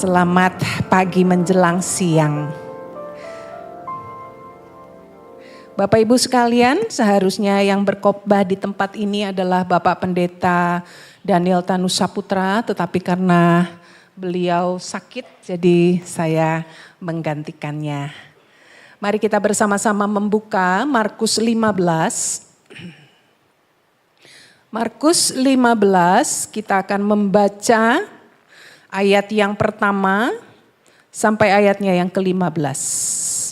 Selamat pagi menjelang siang. Bapak Ibu sekalian, seharusnya yang berkhotbah di tempat ini adalah Bapak Pendeta Daniel Tanusaputra, tetapi karena beliau sakit, jadi saya menggantikannya. Mari kita bersama-sama membuka Markus 15. Markus 15, kita akan membaca ayat yang pertama sampai ayatnya yang ke-15.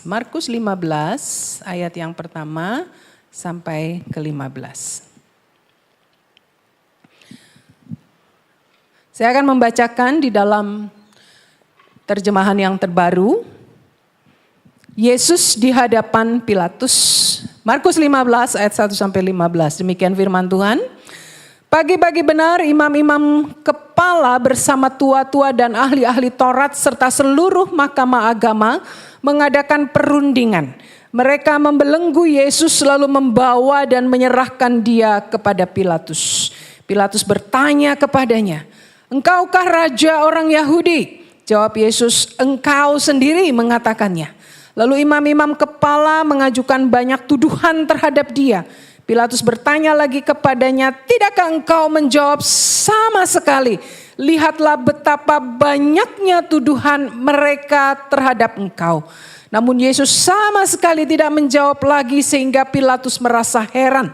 Markus 15 ayat yang pertama sampai ke-15. Saya akan membacakan di dalam terjemahan yang terbaru. Yesus di hadapan Pilatus. Markus 15 ayat 1 sampai 15. Demikian firman Tuhan. Pagi-pagi benar imam-imam kepala bersama tua-tua dan ahli-ahli Taurat serta seluruh mahkamah agama mengadakan perundingan. Mereka membelenggu Yesus lalu membawa dan menyerahkan dia kepada Pilatus. Pilatus bertanya kepadanya, "Engkaukah raja orang Yahudi?" Jawab Yesus, "Engkau sendiri mengatakannya." Lalu imam-imam kepala mengajukan banyak tuduhan terhadap dia. Pilatus bertanya lagi kepadanya, "Tidakkah engkau menjawab sama sekali? Lihatlah betapa banyaknya tuduhan mereka terhadap engkau." Namun Yesus sama sekali tidak menjawab lagi sehingga Pilatus merasa heran.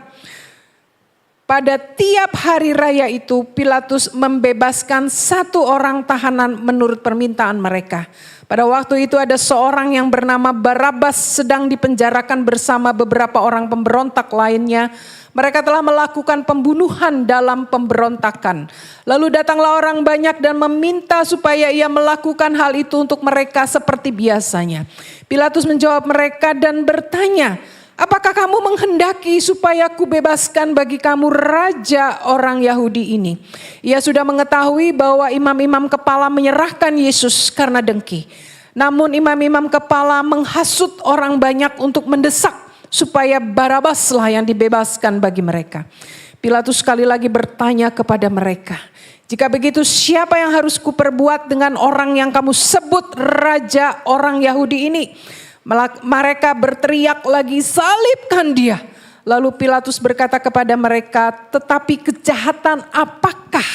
Pada tiap hari raya itu Pilatus membebaskan satu orang tahanan menurut permintaan mereka. Pada waktu itu ada seorang yang bernama Barabas sedang dipenjarakan bersama beberapa orang pemberontak lainnya. Mereka telah melakukan pembunuhan dalam pemberontakan. Lalu datanglah orang banyak dan meminta supaya ia melakukan hal itu untuk mereka seperti biasanya. Pilatus menjawab mereka dan bertanya, "Apakah kamu menghendaki supaya kubebaskan bagi kamu raja orang Yahudi ini?" Ia sudah mengetahui bahwa imam-imam kepala menyerahkan Yesus karena dengki. Namun imam-imam kepala menghasut orang banyak untuk mendesak supaya Barabaslah yang dibebaskan bagi mereka. Pilatus sekali lagi bertanya kepada mereka, "Jika begitu siapa yang harus kuperbuat dengan orang yang kamu sebut raja orang Yahudi ini?" Mereka berteriak lagi, "Salibkan dia!" Lalu Pilatus berkata kepada mereka, "Tetapi kejahatan apakah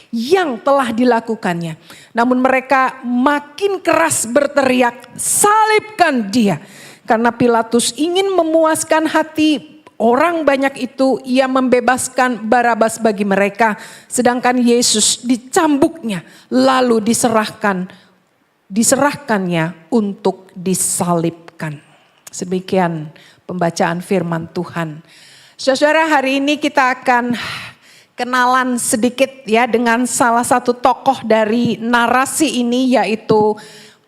yang telah dilakukannya?" Namun mereka makin keras berteriak, "Salibkan dia!" Karena Pilatus ingin memuaskan hati orang banyak itu, ia membebaskan Barabas bagi mereka. Sedangkan Yesus dicambuknya lalu diserahkannya untuk disalibkan. Sedemikian pembacaan firman Tuhan. Saudara, hari ini kita akan kenalan sedikit ya dengan salah satu tokoh dari narasi ini, yaitu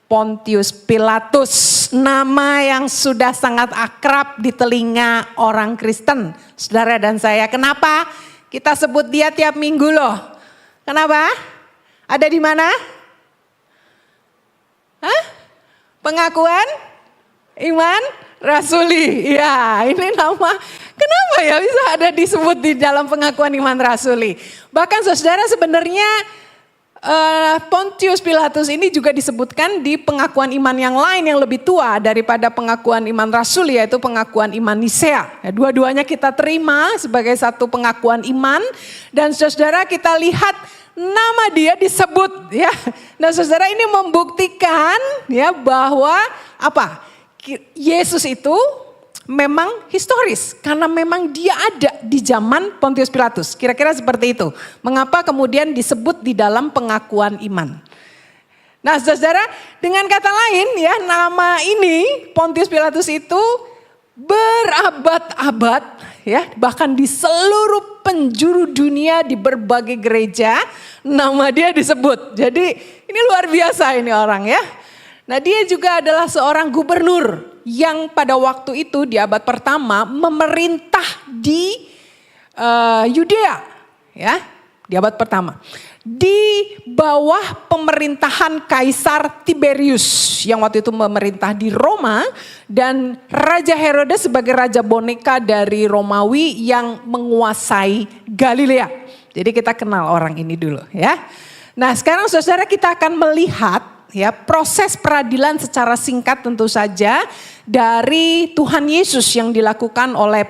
Pontius Pilatus. Nama yang sudah sangat akrab di telinga orang Kristen, saudara dan saya. Kenapa kita sebut dia tiap minggu loh? Kenapa? Ada di mana? Pengakuan iman rasuli. Ya, ini nama. Kenapa ya bisa ada disebut di dalam pengakuan iman rasuli? Bahkan saudara, sebenarnya Pontius Pilatus ini juga disebutkan di pengakuan iman yang lain yang lebih tua daripada pengakuan iman rasuli, yaitu pengakuan iman Nisea. Ya, dua-duanya kita terima sebagai satu pengakuan iman, dan saudara kita lihat nama dia disebut ya. Nah saudara, ini membuktikan ya bahwa apa? Yesus itu memang historis karena memang dia ada di zaman Pontius Pilatus. Kira-kira seperti itu. Mengapa kemudian disebut di dalam pengakuan iman? Nah saudara, dengan kata lain ya, nama ini Pontius Pilatus itu berabad-abad ya, bahkan di seluruh penjuru dunia di berbagai gereja nama dia disebut. Jadi ini luar biasa ini orang ya. Nah dia juga adalah seorang gubernur yang pada waktu itu di abad pertama memerintah di Yudea ya, di abad pertama. Di bawah pemerintahan Kaisar Tiberius yang waktu itu memerintah di Roma, dan Raja Herodes sebagai raja boneka dari Romawi yang menguasai Galilea. Jadi kita kenal orang ini dulu ya. Nah sekarang saudara, kita akan melihat ya proses peradilan secara singkat tentu saja dari Tuhan Yesus yang dilakukan oleh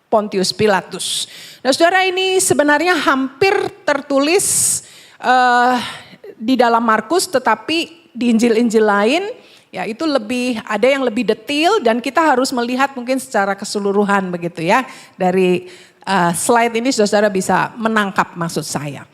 Pontius Pilatus. Nah saudara, ini sebenarnya hampir tertulis di dalam Markus, tetapi di Injil-Injil lain ya itu ada yang lebih detail dan kita harus melihat mungkin secara keseluruhan begitu ya. Dari slide ini saudara bisa menangkap maksud saya.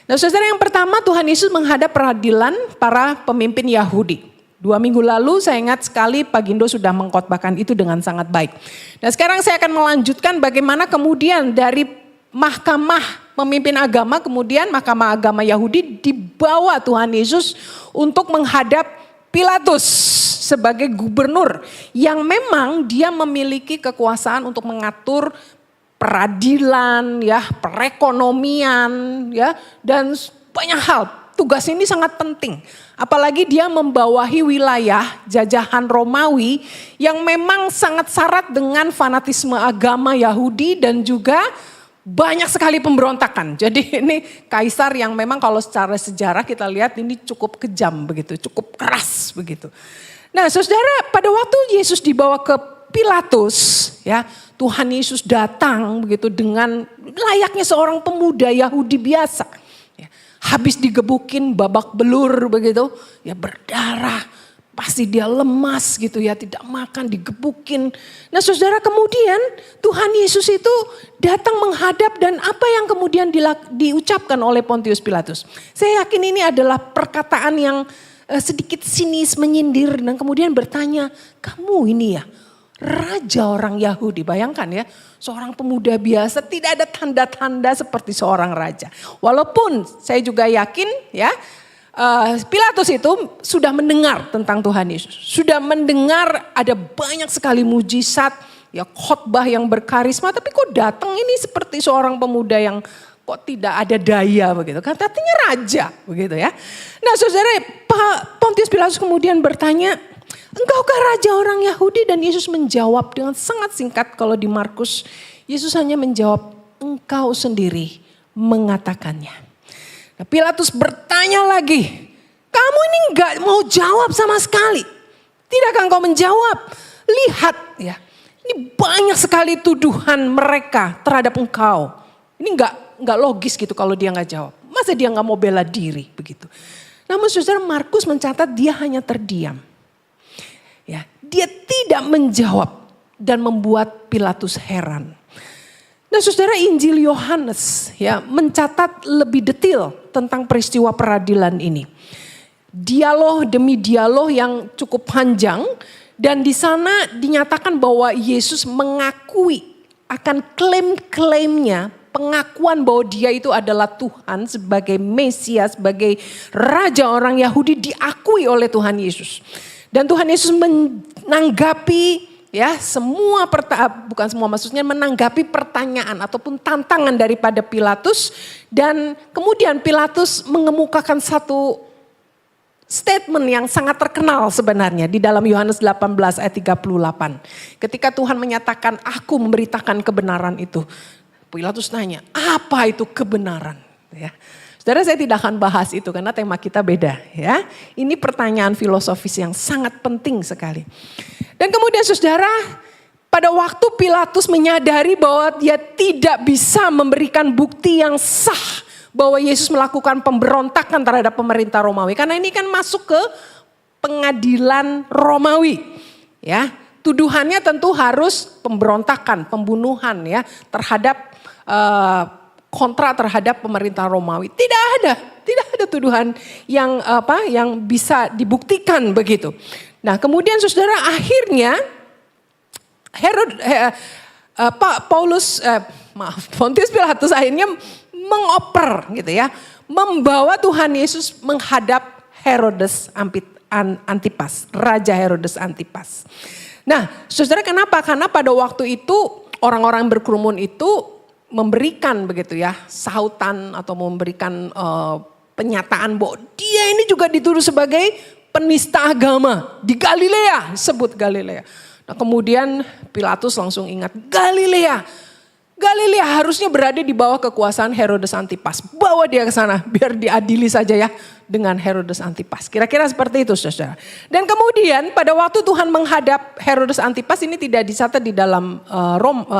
Nah saudara, yang pertama Tuhan Yesus menghadap peradilan para pemimpin Yahudi. 2 minggu lalu saya ingat sekali Pak Gindo sudah mengkhotbahkan itu dengan sangat baik. Dan sekarang saya akan melanjutkan bagaimana kemudian dari mahkamah pemimpin agama, kemudian mahkamah agama Yahudi dibawa Tuhan Yesus untuk menghadap Pilatus sebagai gubernur yang memang dia memiliki kekuasaan untuk mengatur peradilan, ya, perekonomian, ya, dan banyak hal. Tugas ini sangat penting. Apalagi dia membawahi wilayah jajahan Romawi yang memang sangat syarat dengan fanatisme agama Yahudi dan juga banyak sekali pemberontakan. Jadi ini kaisar yang memang kalau secara sejarah kita lihat ini cukup kejam begitu, cukup keras begitu. Nah saudara, pada waktu Yesus dibawa ke Pilatus, ya, Tuhan Yesus datang begitu dengan layaknya seorang pemuda Yahudi biasa. Ya, habis digebukin babak belur begitu, ya berdarah, pasti dia lemas gitu ya, tidak makan, digebukin. Nah saudara, kemudian Tuhan Yesus itu datang menghadap dan apa yang kemudian diucapkan oleh Pontius Pilatus. Saya yakin ini adalah perkataan yang sedikit sinis, menyindir dan kemudian bertanya, kamu ini ya raja orang Yahudi. Bayangkan ya, seorang pemuda biasa tidak ada tanda-tanda seperti seorang raja. Walaupun saya juga yakin ya, Pilatus itu sudah mendengar tentang Tuhan Yesus. Sudah mendengar ada banyak sekali mujizat, ya khotbah yang berkarisma. Tapi kok datang ini seperti seorang pemuda yang kok tidak ada daya begitu. Katanya raja begitu ya. Nah saudara, Pontius Pilatus kemudian bertanya, engkaukah raja orang Yahudi? Dan Yesus menjawab dengan sangat singkat. Kalau di Markus, Yesus hanya menjawab, engkau sendiri mengatakannya. Nah, Pilatus bertanya lagi, kamu ini enggak mau jawab sama sekali. Tidakkah engkau menjawab? Lihat ya, ini banyak sekali tuduhan mereka terhadap engkau. Ini enggak logis gitu kalau dia enggak jawab. Masa dia enggak mau bela diri begitu. Namun saudara, Markus mencatat dia hanya terdiam. Ya, dia tidak menjawab dan membuat Pilatus heran. Nah saudara, Injil Yohanes ya mencatat lebih detail tentang peristiwa peradilan ini. Dialog demi dialog yang cukup panjang dan di sana dinyatakan bahwa Yesus mengakui akan klaim-klaimnya, pengakuan bahwa dia itu adalah Tuhan sebagai Mesias, sebagai Raja orang Yahudi diakui oleh Tuhan Yesus. Dan Tuhan Yesus menanggapi ya menanggapi pertanyaan ataupun tantangan daripada Pilatus. Dan kemudian Pilatus mengemukakan satu statement yang sangat terkenal sebenarnya di dalam Yohanes 18 ayat 38. Ketika Tuhan menyatakan, aku memberitakan kebenaran itu. Pilatus tanya, apa itu kebenaran? Ya. Saudara, saya tidak akan bahas itu karena tema kita beda ya. Ini pertanyaan filosofis yang sangat penting sekali. Dan kemudian saudara, pada waktu Pilatus menyadari bahwa dia tidak bisa memberikan bukti yang sah bahwa Yesus melakukan pemberontakan terhadap pemerintah Romawi. Karena ini kan masuk ke pengadilan Romawi ya. Tuduhannya tentu harus pemberontakan, pembunuhan ya terhadap kontra terhadap pemerintah Romawi. Tidak ada tuduhan yang bisa dibuktikan begitu. Nah, kemudian saudara, akhirnya Pontius Pilatus akhirnya mengoper gitu ya, membawa Tuhan Yesus menghadap Herodes Antipas, Raja Herodes Antipas. Nah, saudara, kenapa? Karena pada waktu itu orang-orang berkerumun itu memberikan begitu ya sautan atau memberikan pernyataan bahwa dia ini juga dituduh sebagai penista agama di Galilea, sebut Galilea. Nah kemudian Pilatus langsung ingat, Galilea, Galilea harusnya berada di bawah kekuasaan Herodes Antipas. Bawa dia ke sana biar diadili saja ya dengan Herodes Antipas. Kira-kira seperti itu saudara. Dan kemudian pada waktu Tuhan menghadap Herodes Antipas, ini tidak dicatat di dalam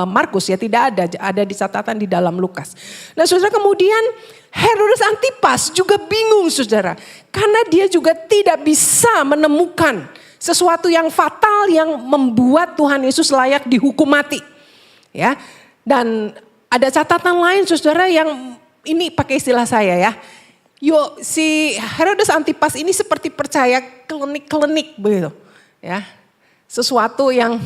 Markus ya, tidak ada di catatan di dalam Lukas. Nah saudara, kemudian Herodes Antipas juga bingung saudara. Karena dia juga tidak bisa menemukan sesuatu yang fatal yang membuat Tuhan Yesus layak dihukum mati. Ya. Dan ada catatan lain saudara yang ini pakai istilah saya ya. Si Herodes Antipas ini seperti percaya klenik-klenik begitu. Ya. Sesuatu yang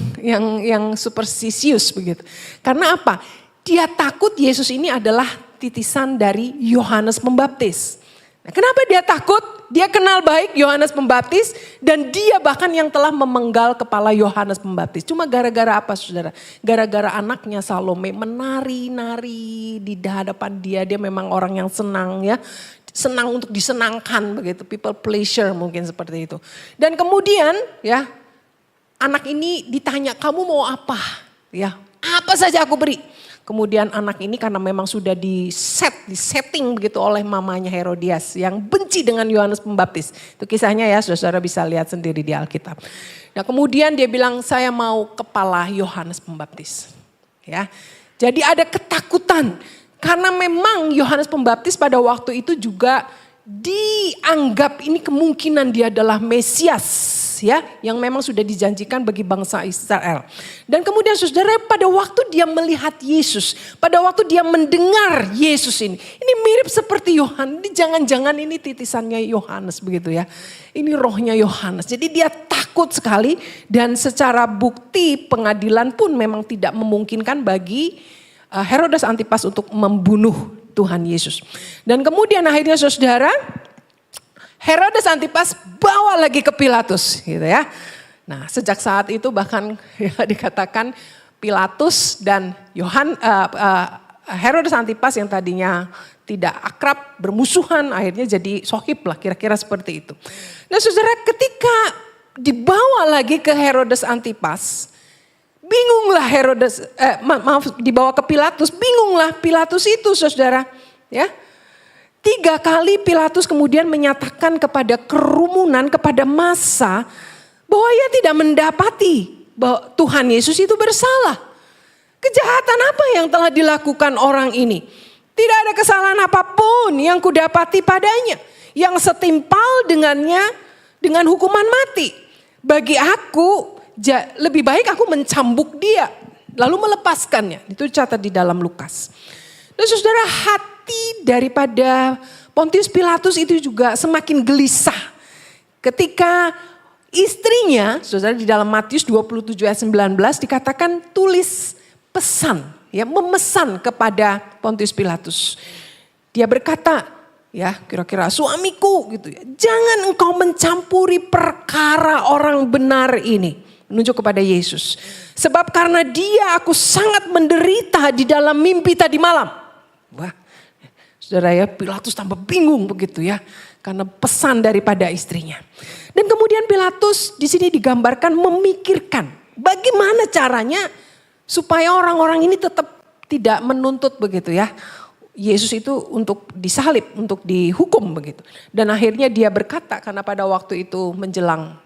superstisius begitu. Karena apa? Dia takut Yesus ini adalah titisan dari Yohanes Pembaptis. Nah, kenapa dia takut? Dia kenal baik Yohanes Pembaptis dan dia bahkan yang telah memenggal kepala Yohanes Pembaptis. Cuma gara-gara apa saudara? Gara-gara anaknya Salome menari-nari di hadapan dia. Dia memang orang yang senang ya. Senang untuk disenangkan begitu. People pleasure mungkin seperti itu. Dan kemudian ya anak ini ditanya, kamu mau apa? Ya, apa saja aku beri. Kemudian anak ini karena memang sudah disetting begitu oleh mamanya Herodias yang benci dengan Yohanes Pembaptis. Itu kisahnya ya, saudara bisa lihat sendiri di Alkitab. Nah kemudian dia bilang, saya mau kepala Yohanes Pembaptis. Ya, jadi ada ketakutan karena memang Yohanes Pembaptis pada waktu itu juga dianggap ini kemungkinan dia adalah Mesias. Ya, yang memang sudah dijanjikan bagi bangsa Israel. Dan kemudian saudara, pada waktu dia melihat Yesus, pada waktu dia mendengar Yesus ini mirip seperti Yohanes. Jangan-jangan ini titisannya Yohanes begitu ya. Ini rohnya Yohanes. Jadi dia takut sekali dan secara bukti pengadilan pun memang tidak memungkinkan bagi Herodes Antipas untuk membunuh Tuhan Yesus. Dan kemudian akhirnya saudara, Herodes Antipas bawa lagi ke Pilatus gitu ya. Nah sejak saat itu bahkan ya, dikatakan Pilatus dan Herodes Antipas yang tadinya tidak akrab, bermusuhan, akhirnya jadi sohib lah, kira-kira seperti itu. Nah saudara, ketika dibawa lagi ke Herodes Antipas, bingunglah dibawa ke Pilatus, bingunglah Pilatus itu saudara ya. 3 kali Pilatus kemudian menyatakan kepada kerumunan, kepada massa bahwa ia tidak mendapati bahwa Tuhan Yesus itu bersalah. Kejahatan apa yang telah dilakukan orang ini? Tidak ada kesalahan apapun yang kudapati padanya yang setimpal dengannya dengan hukuman mati. Bagi aku lebih baik aku mencambuk dia lalu melepaskannya. Itu catat di dalam Lukas. Dan saudara, hati daripada Pontius Pilatus itu juga semakin gelisah. Ketika istrinya, saudara, di dalam Matius 27 ayat 19 dikatakan tulis pesan, ya, memesan kepada Pontius Pilatus. Dia berkata, ya kira-kira suamiku gitu ya, jangan engkau mencampuri perkara orang benar ini. Menunjuk kepada Yesus. Sebab karena dia aku sangat menderita di dalam mimpi tadi malam. Wah, saudara ya, Pilatus tambah bingung begitu ya, karena pesan daripada istrinya. Dan kemudian Pilatus di sini digambarkan memikirkan bagaimana caranya supaya orang-orang ini tetap tidak menuntut begitu ya, Yesus itu untuk disalib, untuk dihukum begitu. Dan akhirnya dia berkata, karena pada waktu itu menjelang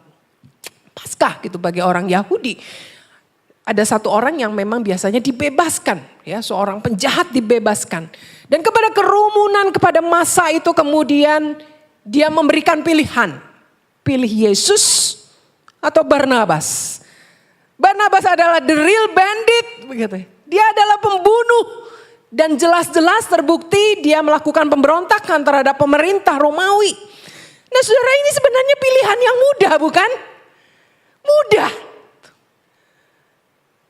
Paskah gitu bagi orang Yahudi. Ada satu orang yang memang biasanya dibebaskan, ya, seorang penjahat dibebaskan. Dan kepada kerumunan, kepada massa itu kemudian dia memberikan pilihan. Pilih Yesus atau Barnabas. Barnabas adalah the real bandit, begitu. Dia adalah pembunuh dan jelas-jelas terbukti dia melakukan pemberontakan terhadap pemerintah Romawi. Nah, saudara, ini sebenarnya pilihan yang mudah, bukan? Mudah.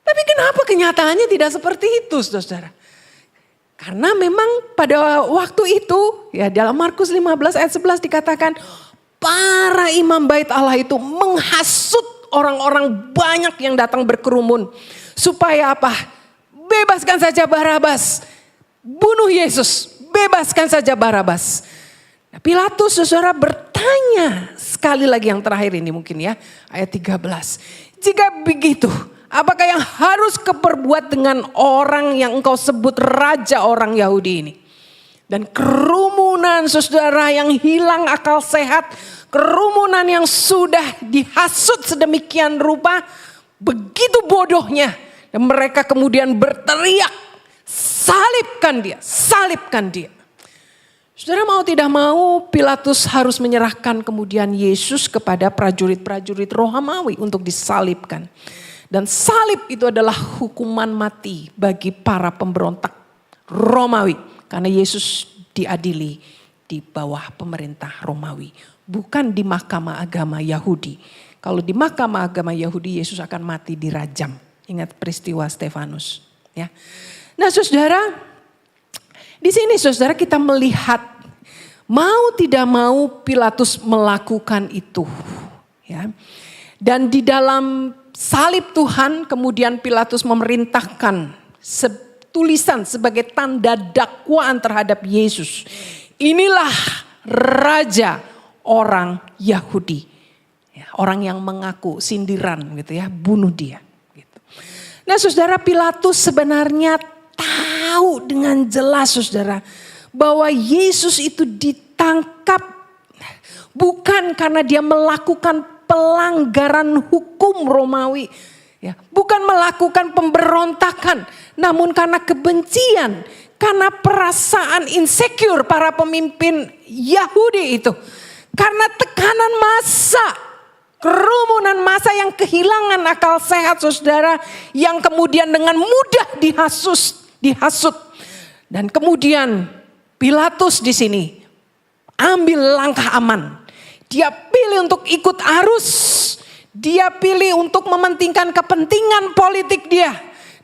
Tapi kenapa kenyataannya tidak seperti itu, saudara? Karena memang pada waktu itu, ya dalam Markus 15 ayat 11 dikatakan, para imam bait Allah itu menghasut orang-orang banyak yang datang berkerumun. Supaya apa? Bebaskan saja Barabas. Bunuh Yesus, bebaskan saja Barabas. Nah, Pilatus, saudara, bertanya sekali lagi yang terakhir ini mungkin ya, ayat 13. Jika begitu, Apakah yang harus kau perbuat dengan orang yang engkau sebut raja orang Yahudi ini? Dan kerumunan saudara yang hilang akal sehat, kerumunan yang sudah dihasut sedemikian rupa, begitu bodohnya. Dan mereka kemudian berteriak, salibkan dia, salibkan dia. Saudara mau tidak mau Pilatus harus menyerahkan kemudian Yesus kepada prajurit-prajurit Romawi untuk disalibkan. Dan salib itu adalah hukuman mati bagi para pemberontak Romawi. Karena Yesus diadili di bawah pemerintah Romawi. Bukan di mahkamah agama Yahudi. Kalau di mahkamah agama Yahudi Yesus akan mati dirajam. Ingat peristiwa Stefanus. Ya. Nah saudara, di sini saudara kita melihat mau tidak mau Pilatus melakukan itu. Ya. Dan di dalam salib Tuhan kemudian Pilatus memerintahkan tulisan sebagai tanda dakwaan terhadap Yesus. Inilah raja orang Yahudi. Ya, orang yang mengaku sindiran gitu ya, bunuh dia. Gitu. Nah saudara, Pilatus sebenarnya tahu dengan jelas saudara bahwa Yesus itu ditangkap bukan karena dia melakukan pelanggaran hukum Romawi. Ya, bukan melakukan pemberontakan, namun karena kebencian, karena perasaan insecure para pemimpin Yahudi itu. Karena tekanan massa, kerumunan massa yang kehilangan akal sehat saudara, yang kemudian dengan mudah dihasut. Dan kemudian Pilatus di sini ambil langkah aman. Dia pilih untuk ikut arus. Dia pilih untuk mementingkan kepentingan politik dia.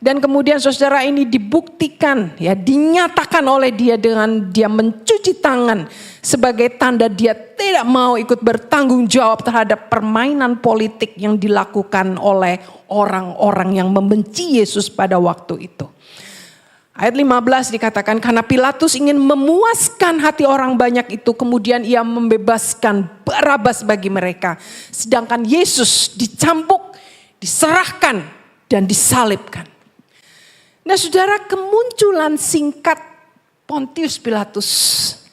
Dan kemudian saudara ini dibuktikan, ya dinyatakan oleh dia dengan dia mencuci tangan. Sebagai tanda dia tidak mau ikut bertanggung jawab terhadap permainan politik yang dilakukan oleh orang-orang yang membenci Yesus pada waktu itu. Ayat 15 dikatakan karena Pilatus ingin memuaskan hati orang banyak itu, kemudian ia membebaskan Barabas bagi mereka. Sedangkan Yesus dicambuk, diserahkan dan disalibkan. Nah saudara, kemunculan singkat Pontius Pilatus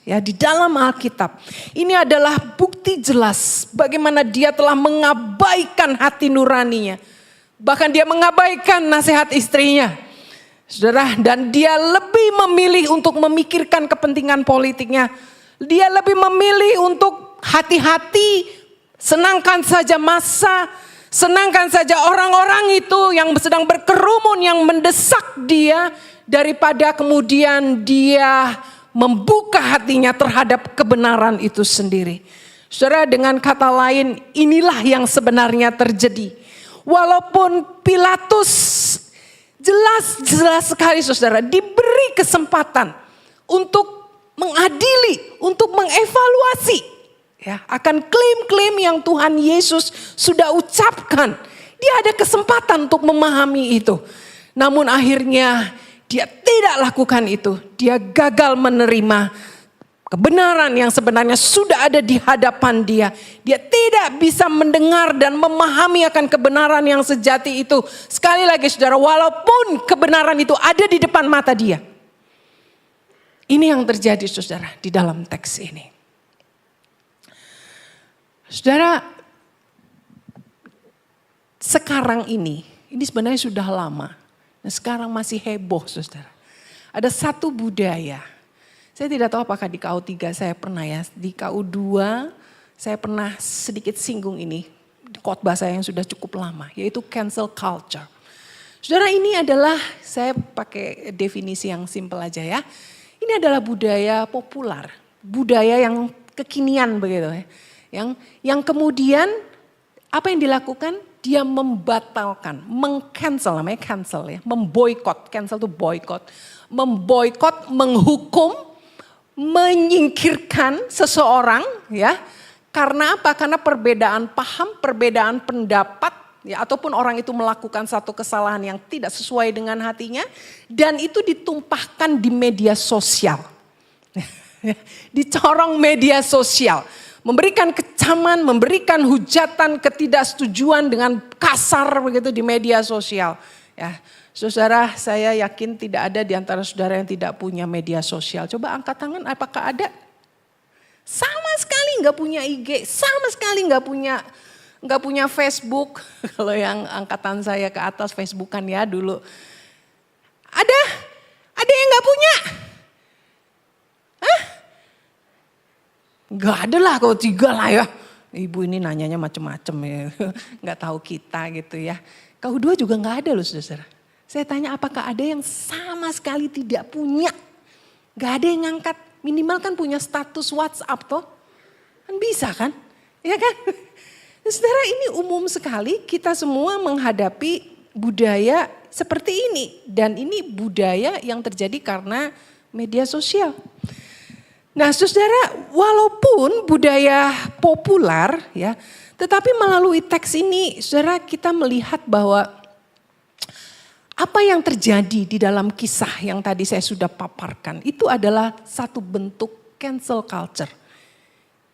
ya di dalam Alkitab ini adalah bukti jelas bagaimana dia telah mengabaikan hati nuraninya. Bahkan dia mengabaikan nasihat istrinya. Saudara, dan dia lebih memilih untuk memikirkan kepentingan politiknya. Dia lebih memilih untuk hati-hati, senangkan saja massa, senangkan saja orang-orang itu yang sedang berkerumun, yang mendesak dia, daripada kemudian dia membuka hatinya terhadap kebenaran itu sendiri. Saudara, dengan kata lain, inilah yang sebenarnya terjadi. Walaupun Pilatus jelas sekali saudara diberi kesempatan untuk mengadili, untuk mengevaluasi ya akan klaim-klaim yang Tuhan Yesus sudah ucapkan. Dia ada kesempatan untuk memahami itu. Namun akhirnya dia tidak lakukan itu. Dia gagal menerima kebenaran yang sebenarnya sudah ada di hadapan dia. Dia tidak bisa mendengar dan memahami akan kebenaran yang sejati itu. Sekali lagi saudara, walaupun kebenaran itu ada di depan mata dia. Ini yang terjadi saudara di dalam teks ini. Saudara, sekarang ini sebenarnya sudah lama. Dan sekarang masih heboh saudara. Ada satu budaya. Saya tidak tahu apakah di KU3 saya pernah ya, di KU2 saya pernah sedikit singgung ini, di khotbah saya yang sudah cukup lama, yaitu cancel culture. Saudara, ini adalah, saya pakai definisi yang simpel aja ya, ini adalah budaya populer, budaya yang kekinian begitu ya, yang kemudian apa yang dilakukan? Dia membatalkan, mengcancel, namanya cancel ya, memboikot, cancel itu boikot, memboikot, menghukum, menyingkirkan seseorang ya. Karena apa? Karena perbedaan paham, perbedaan pendapat ya, ataupun orang itu melakukan satu kesalahan yang tidak sesuai dengan hatinya dan itu ditumpahkan di media sosial. Dicorong media sosial, memberikan ancaman, memberikan hujatan ketidaksetujuan dengan kasar begitu di media sosial. Ya, saudara, saya yakin tidak ada di antara saudara yang tidak punya media sosial. Coba angkat tangan, apakah ada? Sama sekali nggak punya IG, sama sekali nggak punya Facebook. Kalau yang angkatan saya ke atas Facebookan ya dulu. Ada yang nggak punya? Hah? Nggak ada lah, kalau 3 lah ya. Ibu ini nanyanya macem-macem ya, nggak tahu kita gitu ya. Kau 2 juga nggak ada loh saudara. Saya tanya apakah ada yang sama sekali tidak punya? Nggak ada yang ngangkat, minimal kan punya status WhatsApp toh. Kan bisa kan? Ya kan? Saudara, ini umum sekali kita semua menghadapi budaya seperti ini. Dan ini budaya yang terjadi karena media sosial. Nah saudara, walaupun budaya populer ya, tetapi melalui teks ini saudara kita melihat bahwa apa yang terjadi di dalam kisah yang tadi saya sudah paparkan itu adalah satu bentuk cancel culture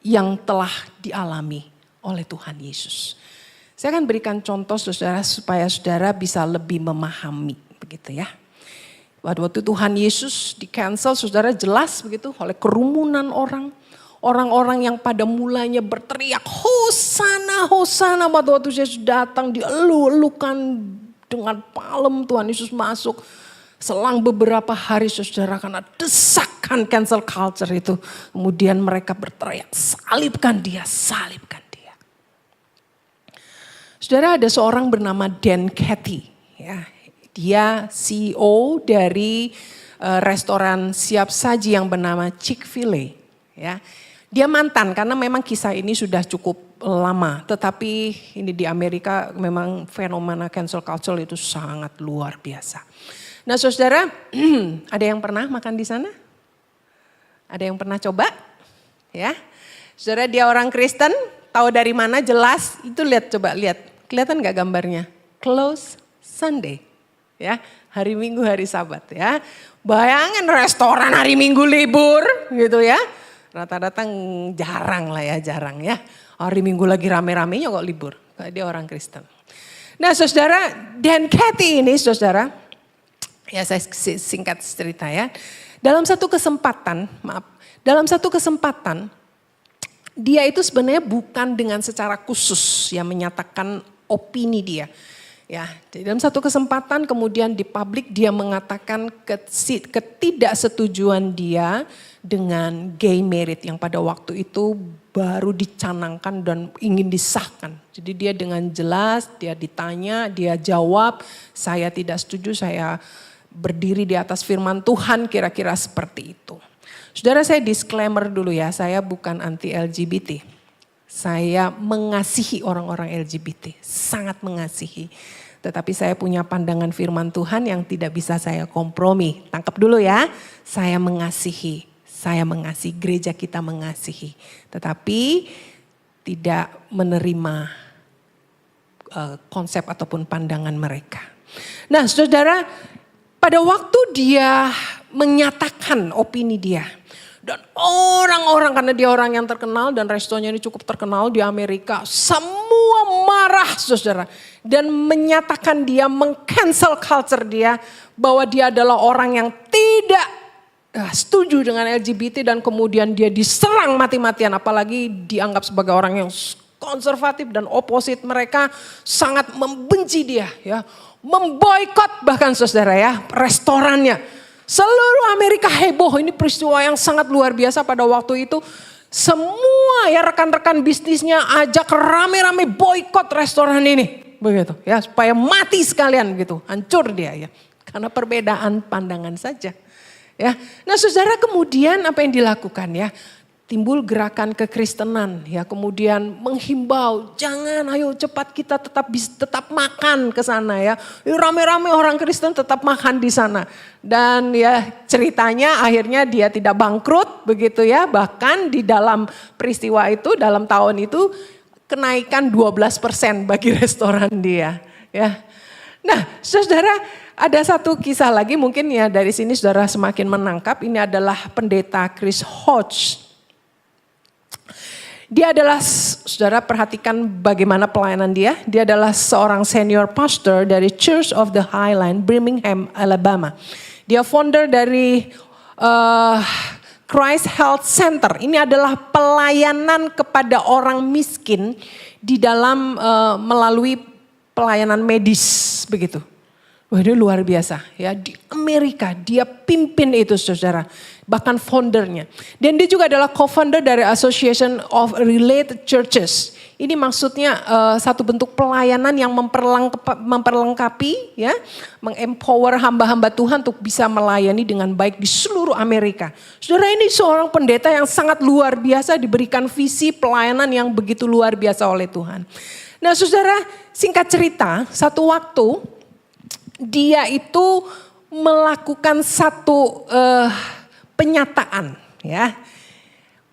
yang telah dialami oleh Tuhan Yesus. Saya akan berikan contoh saudara supaya saudara bisa lebih memahami begitu ya. Waktu Tuhan Yesus di cancel saudara jelas begitu oleh kerumunan orang. Orang-orang yang pada mulanya berteriak Hosana, Hosana. Waktu Yesus datang dielu-elukan dengan palem Tuhan Yesus masuk. Selang beberapa hari saudara karena desakan cancel culture itu. Kemudian mereka berteriak salibkan dia, salibkan dia. Saudara, ada seorang bernama Dan Cathy ya. Dia CEO dari restoran siap saji yang bernama Chick-fil-A. Ya. Dia mantan karena memang kisah ini sudah cukup lama. Tetapi ini di Amerika memang fenomena cancel culture itu sangat luar biasa. Nah saudara, ada yang pernah makan di sana? Ada yang pernah coba? Ya, saudara, dia orang Kristen, tahu dari mana jelas? Itu lihat, coba lihat. Kelihatan gak gambarnya? Close Sunday. Ya, hari Minggu, hari Sabat ya. Bayangin restoran hari Minggu libur gitu ya. Rata-rata jarang lah ya, jarang ya. Hari Minggu lagi rame-ramenya kok libur. Dia orang Kristen. Nah saudara, Dan Cathy ini saudara, ya saya singkat cerita ya. Dalam satu kesempatan, dia itu sebenarnya bukan dengan secara khusus yang menyatakan opini dia. Ya, dalam satu kesempatan kemudian di publik dia mengatakan ketidaksetujuan dia dengan gay marriage yang pada waktu itu baru dicanangkan dan ingin disahkan. Jadi dia dengan jelas, dia ditanya, dia jawab, saya tidak setuju, saya berdiri di atas firman Tuhan, kira-kira seperti itu. Saudara, saya disclaimer dulu ya, saya bukan anti LGBT. Saya mengasihi orang-orang LGBT, sangat mengasihi. Tetapi saya punya pandangan firman Tuhan yang tidak bisa saya kompromi. Tangkap dulu ya, saya mengasihi, gereja kita mengasihi. Tetapi tidak menerima konsep ataupun pandangan mereka. Nah saudara, pada waktu dia menyatakan opini dia. Dan orang-orang, karena dia orang yang terkenal dan restonya ini cukup terkenal di Amerika. Semua marah saudara. Dan menyatakan dia, meng-cancel culture dia. Bahwa dia adalah orang yang tidak setuju dengan LGBT. Dan kemudian dia diserang mati-matian. Apalagi dianggap sebagai orang yang konservatif dan oposit mereka. Sangat membenci dia ya. Memboikot bahkan saudara ya, restorannya. Seluruh Amerika heboh, ini peristiwa yang sangat luar biasa pada waktu itu. Semua ya rekan-rekan bisnisnya ajak rame-rame boikot restoran ini. Begitu ya, supaya mati sekalian gitu, hancur dia ya. Karena perbedaan pandangan saja. Ya. Nah saudara, kemudian apa yang dilakukan ya? Timbul gerakan kekristenan ya, kemudian menghimbau jangan, ayo cepat kita tetap makan ke sana ya. Rame-rame orang Kristen tetap makan di sana. Dan ya ceritanya akhirnya dia tidak bangkrut begitu ya. Bahkan di dalam peristiwa itu, dalam tahun itu kenaikan 12% bagi restoran dia ya. Nah saudara, ada satu kisah lagi mungkin ya dari sini saudara semakin menangkap. Ini adalah pendeta Chris Hodge. Dia adalah, saudara perhatikan bagaimana pelayanan dia. Dia adalah seorang senior pastor dari Church of the Highland, Birmingham, Alabama. Dia founder dari Christ Health Center. Ini adalah pelayanan kepada orang miskin di dalam melalui pelayanan medis begitu. Wah, ini luar biasa ya, di Amerika dia pimpin itu saudara, bahkan foundernya. Dan dia juga adalah co-founder dari Association of Related Churches. Ini maksudnya satu bentuk pelayanan yang memperlengkapi ya, mengempower hamba-hamba Tuhan untuk bisa melayani dengan baik di seluruh Amerika. Saudara, ini seorang pendeta yang sangat luar biasa, diberikan visi pelayanan yang begitu luar biasa oleh Tuhan. Nah saudara, singkat cerita, satu waktu dia itu melakukan satu penyataan ya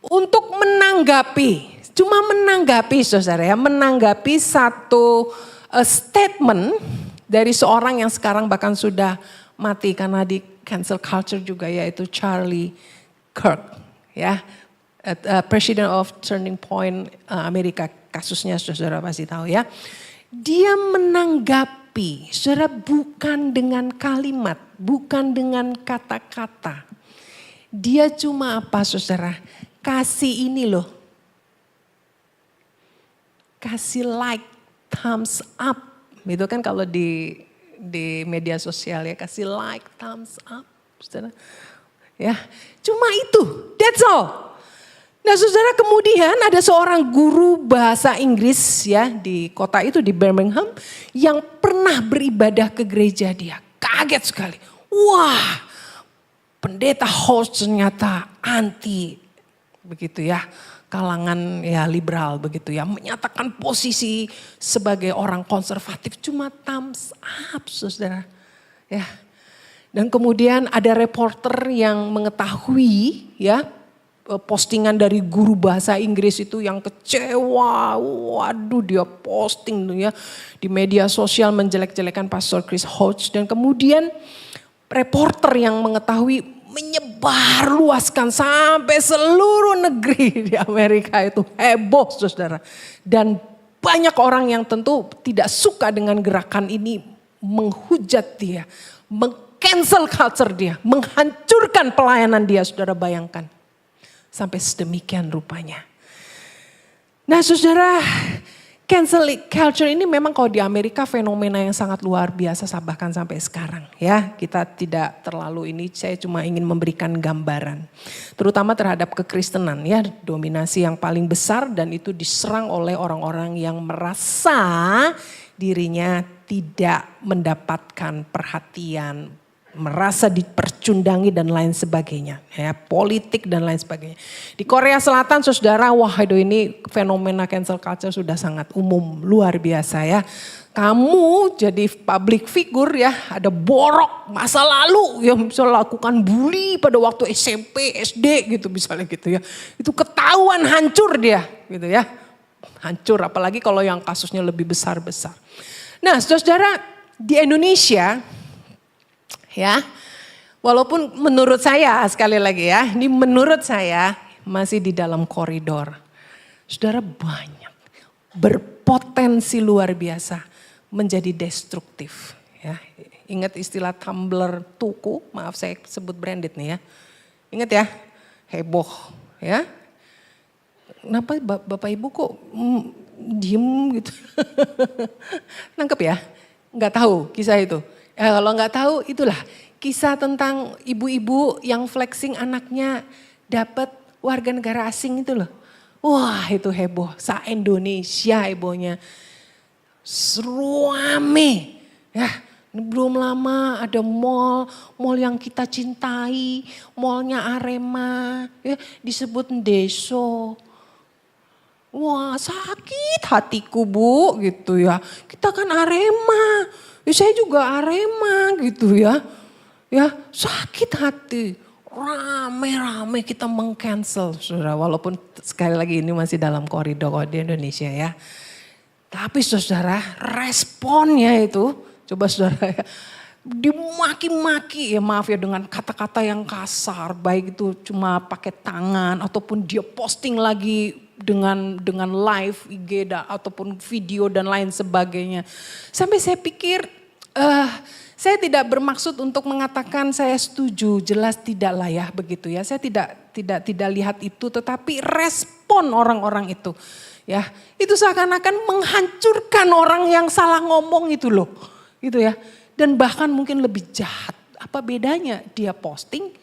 untuk menanggapi, cuma menanggapi saudara ya, menanggapi satu statement dari seorang yang sekarang bahkan sudah mati karena di cancel culture juga, yaitu Charlie Kirk ya, President of Turning Point Amerika, kasusnya saudara pasti tahu ya. Dia menanggapi, saudara, bukan dengan kalimat, bukan dengan kata-kata. Dia cuma apa saudara? Kasih ini loh. Kasih like, thumbs up. Itu kan kalau di media sosial ya, kasih like, thumbs up. Saudara. Ya, cuma itu, that's all. Nah saudara, kemudian ada seorang guru bahasa Inggris ya di kota itu, di Birmingham, yang pernah beribadah ke gereja dia. Kaget sekali. Wah, pendeta Hodge ternyata anti begitu ya, kalangan ya liberal begitu ya, menyatakan posisi sebagai orang konservatif, cuma thumbs up saudara. Ya. Dan kemudian ada reporter yang mengetahui ya, postingan dari guru bahasa Inggris itu yang kecewa, waduh dia posting tuh ya di media sosial menjelek-jelekan Pastor Chris Hodge, dan kemudian reporter yang mengetahui menyebar luaskan sampai seluruh negeri di Amerika, itu heboh saudara, dan banyak orang yang tentu tidak suka dengan gerakan ini menghujat dia, meng-cancel culture dia, menghancurkan pelayanan dia, saudara bayangkan. Sampai sedemikian rupanya. Nah saudara, cancel culture ini memang kalau di Amerika fenomena yang sangat luar biasa bahkan sampai sekarang ya. Kita tidak terlalu ini, saya cuma ingin memberikan gambaran. Terutama terhadap kekristenan ya, dominasi yang paling besar, dan itu diserang oleh orang-orang yang merasa dirinya tidak mendapatkan perhatian, merasa dipercundangi dan lain sebagainya, ya, politik dan lain sebagainya. Di Korea Selatan saudara, wah ini fenomena cancel culture sudah sangat umum, luar biasa ya. Kamu jadi public figure ya, ada borok masa lalu yang bisa lakukan bully pada waktu SMP, SD gitu misalnya gitu ya. Itu ketahuan, hancur dia gitu ya. Hancur, apalagi kalau yang kasusnya lebih besar-besar. Nah saudara, di Indonesia ya, walaupun menurut saya sekali lagi ya, ini menurut saya masih di dalam koridor. Saudara, banyak berpotensi luar biasa menjadi destruktif. Ya, ingat istilah tumbler tuku, maaf saya sebut branded nih ya. Ingat ya, heboh ya. Kenapa Bapak Ibu kok diem gitu? Nangkep ya? Nggak tahu kisah itu. Kalau nggak tahu, itulah kisah tentang ibu-ibu yang flexing anaknya dapat warga negara asing itu loh. Wah itu heboh, se-Indonesia hebohnya. Rame ya, belum lama ada mall yang kita cintai, mallnya Arema, ya, disebut Ndeso. Wah sakit hatiku Bu gitu ya, kita kan Arema. Ya, saya juga Arema gitu ya. Ya, sakit hati. Rame-rame kita meng-cancel saudara. Walaupun sekali lagi ini masih dalam koridor di Indonesia ya. Tapi saudara, responnya itu, coba saudara ya, dimaki-maki ya, maaf ya, dengan kata-kata yang kasar. Baik itu cuma pakai tangan ataupun dia posting lagi dengan live IG ataupun video dan lain sebagainya. Sampai saya pikir saya tidak bermaksud untuk mengatakan saya setuju, jelas tidak lah ya begitu ya. Saya tidak lihat itu, tetapi respon orang-orang itu ya, itu seakan-akan menghancurkan orang yang salah ngomong itu loh, gitu ya. Dan bahkan mungkin lebih jahat. Apa bedanya dia posting,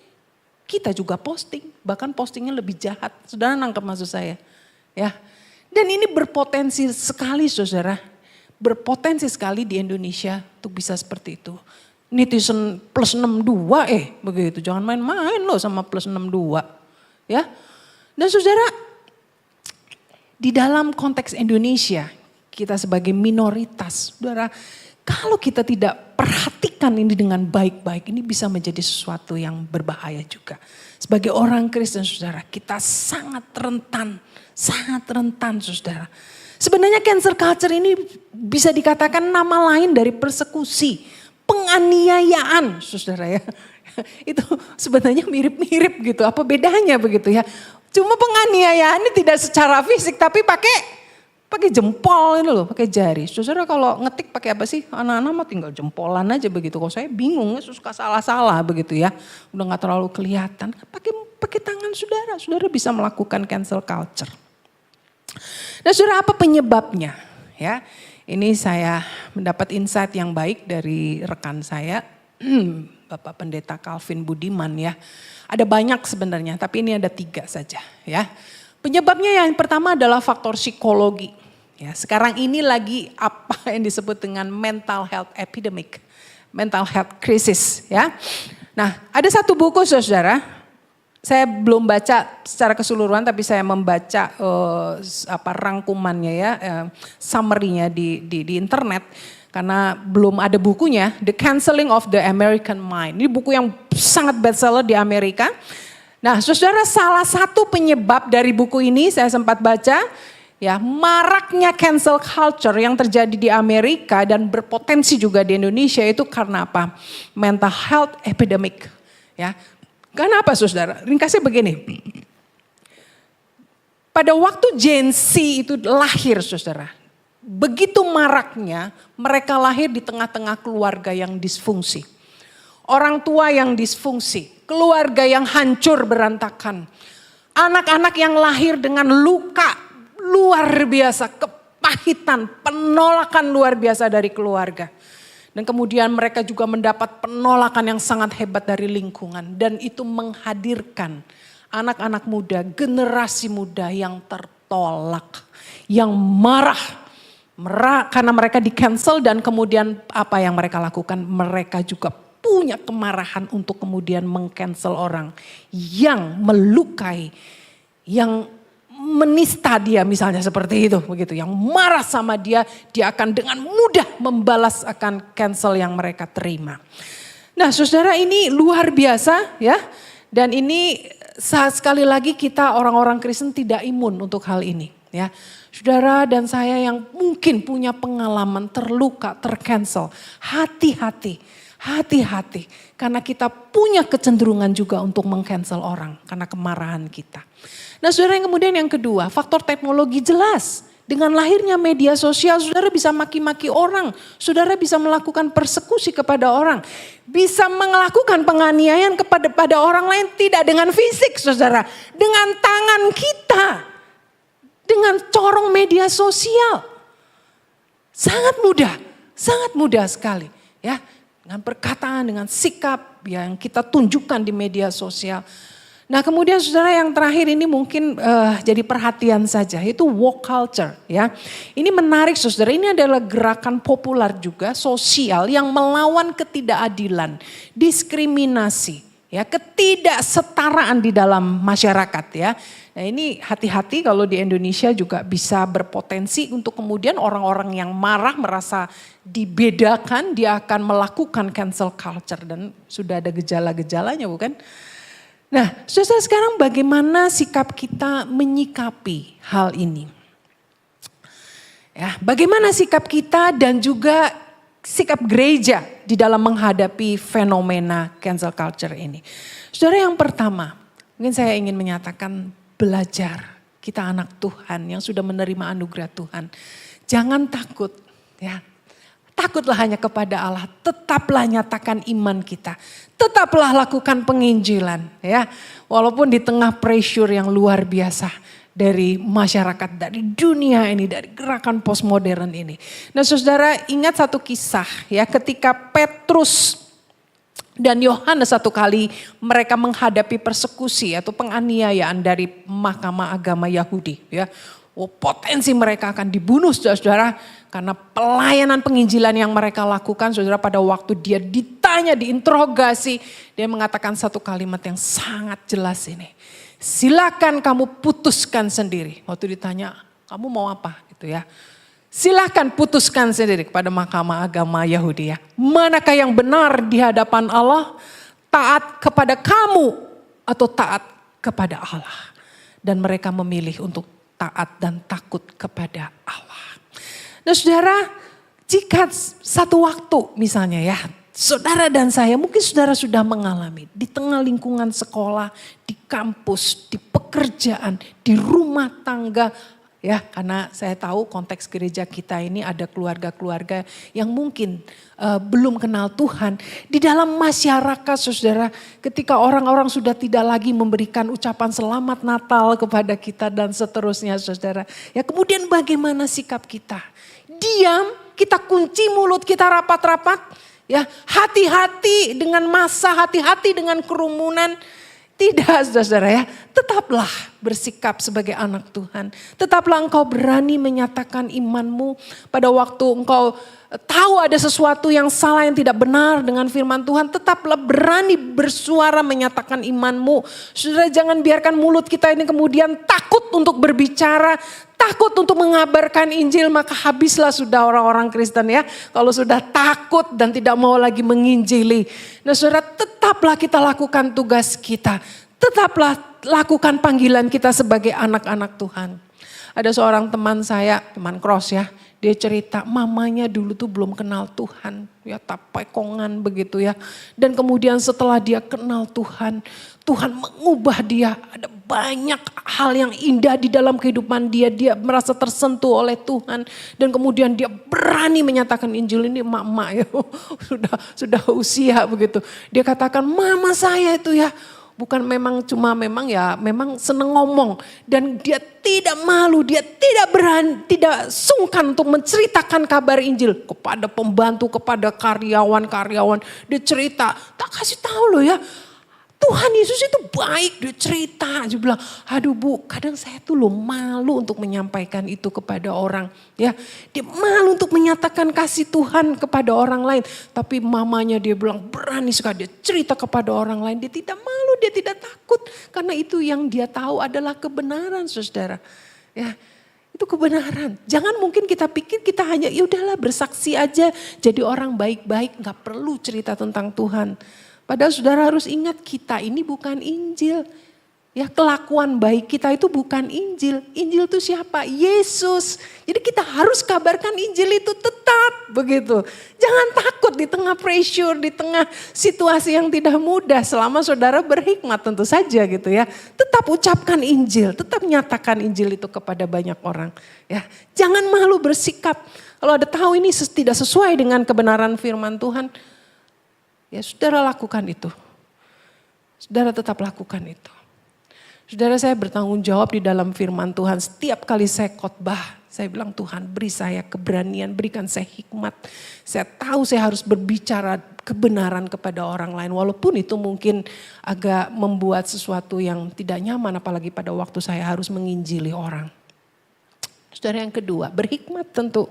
kita juga posting, bahkan postingnya lebih jahat. Saudara nangkep maksud saya, ya. Dan ini berpotensi sekali, saudara. Berpotensi sekali di Indonesia untuk bisa seperti itu. Netizen plus 62 begitu. Jangan main-main loh sama plus 62. Ya. Dan saudara, di dalam konteks Indonesia, kita sebagai minoritas, saudara, kalau kita tidak perhatikan ini dengan baik-baik, ini bisa menjadi sesuatu yang berbahaya juga. Sebagai orang Kristen, saudara, kita sangat rentan, saudara. Sebenarnya cancel culture ini bisa dikatakan nama lain dari persekusi, penganiayaan, saudara ya. Itu sebenarnya mirip-mirip gitu, apa bedanya begitu ya. Cuma penganiayaan ini tidak secara fisik tapi pakai jempol ini loh, pakai jari. Saudara kalau ngetik pakai apa sih? Anak-anak mah tinggal jempolan aja begitu. Kalau saya bingung, suka salah-salah begitu ya. Udah gak terlalu kelihatan. Pakai tangan saudara bisa melakukan cancel culture. Nah saudara, apa penyebabnya? Ya, ini saya mendapat insight yang baik dari rekan saya, Bapak Pendeta Calvin Budiman ya. Ada banyak sebenarnya, tapi ini ada 3 saja ya. Penyebabnya yang pertama adalah faktor psikologi. Ya, sekarang ini lagi apa yang disebut dengan mental health epidemic, mental health crisis ya. Nah, ada satu buku saudara. Saya belum baca secara keseluruhan, tapi saya membaca rangkumannya ya, summary-nya di internet. Karena belum ada bukunya, The Canceling of the American Mind. Ini buku yang sangat bestseller di Amerika. Nah saudara, salah satu penyebab dari buku ini saya sempat baca, ya maraknya cancel culture yang terjadi di Amerika dan berpotensi juga di Indonesia itu karena apa? Mental health epidemic. Ya. Karena apa saudara? Ringkasnya begini. Pada waktu Gen Z itu lahir saudara. Begitu maraknya mereka lahir di tengah-tengah keluarga yang disfungsi. Orang tua yang disfungsi. Keluarga yang hancur berantakan. Anak-anak yang lahir dengan luka luar biasa. Kepahitan, penolakan luar biasa dari keluarga. Dan kemudian mereka juga mendapat penolakan yang sangat hebat dari lingkungan. Dan itu menghadirkan anak-anak muda, generasi muda yang tertolak. Yang marah karena mereka di cancel dan kemudian apa yang mereka lakukan. Mereka juga punya kemarahan untuk kemudian meng-cancel orang yang melukai, yang menista dia misalnya seperti itu begitu, yang marah sama dia akan dengan mudah membalas akan cancel yang mereka terima. Nah saudara, ini luar biasa ya, dan ini sekali lagi kita orang-orang Kristen tidak imun untuk hal ini ya. Saudara dan saya yang mungkin punya pengalaman terluka, tercancel, hati-hati karena kita punya kecenderungan juga untuk meng-cancel orang karena kemarahan kita. Nah saudara, yang kemudian yang kedua, faktor teknologi jelas. Dengan lahirnya media sosial, saudara bisa maki-maki orang. Saudara bisa melakukan persekusi kepada orang. Bisa melakukan penganiayaan kepada orang lain tidak dengan fisik saudara. Dengan tangan kita. Dengan corong media sosial. Sangat mudah sekali. Ya, dengan perkataan, dengan sikap yang kita tunjukkan di media sosial. Nah kemudian saudara, yang terakhir ini mungkin jadi perhatian saja, itu woke culture ya. Ini menarik saudara, ini adalah gerakan populer juga sosial yang melawan ketidakadilan, diskriminasi, ya, ketidaksetaraan di dalam masyarakat ya. Nah ini hati-hati kalau di Indonesia juga bisa berpotensi untuk kemudian orang-orang yang marah merasa dibedakan, dia akan melakukan cancel culture dan sudah ada gejala-gejalanya bukan? Nah, saudara, sekarang bagaimana sikap kita menyikapi hal ini? Ya, bagaimana sikap kita dan juga sikap gereja di dalam menghadapi fenomena cancel culture ini? Saudara, yang pertama, mungkin saya ingin menyatakan belajar. kita anak Tuhan yang sudah menerima anugerah Tuhan. Jangan takut ya. Takutlah hanya kepada Allah, tetaplah nyatakan iman kita. Tetaplah lakukan penginjilan ya. Walaupun di tengah pressure yang luar biasa dari masyarakat, dari dunia ini, dari gerakan postmodern ini. Nah saudara, ingat satu kisah ya, ketika Petrus dan Yohanes satu kali mereka menghadapi persekusi atau penganiayaan dari mahkamah agama Yahudi ya. Potensi mereka akan dibunuh saudara-saudara karena pelayanan penginjilan yang mereka lakukan. Saudara, pada waktu dia ditanya, diinterogasi, dia mengatakan satu kalimat yang sangat jelas ini. Silakan kamu putuskan sendiri. Waktu ditanya, kamu mau apa gitu ya. Silakan putuskan sendiri kepada mahkamah agama Yahudi ya. Manakah yang benar di hadapan Allah? Taat kepada kamu atau taat kepada Allah? Dan mereka memilih untuk taat dan takut kepada Allah. Nah saudara, jika satu waktu misalnya ya, saudara dan saya mungkin saudara sudah mengalami di tengah lingkungan sekolah, di kampus, di pekerjaan, di rumah tangga. Ya, karena saya tahu konteks gereja kita ini ada keluarga-keluarga yang mungkin belum kenal Tuhan. Di dalam masyarakat saudara, ketika orang-orang sudah tidak lagi memberikan ucapan selamat Natal kepada kita dan seterusnya saudara. Ya, kemudian bagaimana sikap kita? Diam, kita kunci mulut kita rapat-rapat. Ya, hati-hati dengan massa, hati-hati dengan kerumunan. Tidak saudara ya, tetaplah bersikap sebagai anak Tuhan. Tetaplah engkau berani menyatakan imanmu pada waktu engkau tahu ada sesuatu yang salah, yang tidak benar dengan firman Tuhan. Tetaplah berani bersuara menyatakan imanmu. Saudara, jangan biarkan mulut kita ini kemudian takut untuk berbicara, takut untuk mengabarkan Injil, maka habislah sudah orang-orang Kristen ya. Kalau sudah takut dan tidak mau lagi menginjili. Nah saudara, tetaplah kita lakukan tugas kita. Tetaplah lakukan panggilan kita sebagai anak-anak Tuhan. Ada seorang teman saya, teman cross ya. Dia cerita mamanya dulu tuh belum kenal Tuhan. Ya tapekongan begitu ya. Dan kemudian setelah dia kenal Tuhan, Tuhan mengubah dia. Ada banyak hal yang indah di dalam kehidupan dia. Dia merasa tersentuh oleh Tuhan. Dan kemudian dia berani menyatakan Injil. Ini emak-emak ya. Sudah usia begitu. Dia katakan mama saya itu ya. Bukan memang seneng ngomong. Dan dia tidak malu, dia tidak berani, tidak sungkan untuk menceritakan kabar Injil. Kepada pembantu, kepada karyawan-karyawan. Dia cerita, tak kasih tahu loh ya. Tuhan Yesus itu baik, dia cerita. Dia bilang, aduh bu, kadang saya tuh loh malu untuk menyampaikan itu kepada orang. Ya, dia malu untuk menyatakan kasih Tuhan kepada orang lain. Tapi mamanya dia bilang berani sekali, dia cerita kepada orang lain. Dia tidak malu, dia tidak takut. Karena itu yang dia tahu adalah kebenaran saudara. Ya, itu kebenaran. Jangan mungkin kita pikir kita hanya ya udahlah bersaksi aja. Jadi orang baik-baik, gak perlu cerita tentang Tuhan. Padahal saudara harus ingat kita ini bukan Injil. Ya kelakuan baik kita itu bukan Injil. Injil itu siapa? Yesus. Jadi kita harus kabarkan Injil itu tetap begitu. Jangan takut di tengah pressure, di tengah situasi yang tidak mudah. Selama saudara berhikmat tentu saja gitu ya. Tetap ucapkan Injil, tetap nyatakan Injil itu kepada banyak orang. Ya, jangan malu bersikap. Kalau ada tahu ini tidak sesuai dengan kebenaran firman Tuhan, ya saudara lakukan itu. Saudara tetap lakukan itu. Saudara, saya bertanggung jawab di dalam firman Tuhan. Setiap kali saya khotbah, saya bilang Tuhan beri saya keberanian, berikan saya hikmat. Saya tahu saya harus berbicara kebenaran kepada orang lain. Walaupun itu mungkin agak membuat sesuatu yang tidak nyaman, apalagi pada waktu saya harus menginjili orang. Saudara, yang kedua, berhikmat tentu.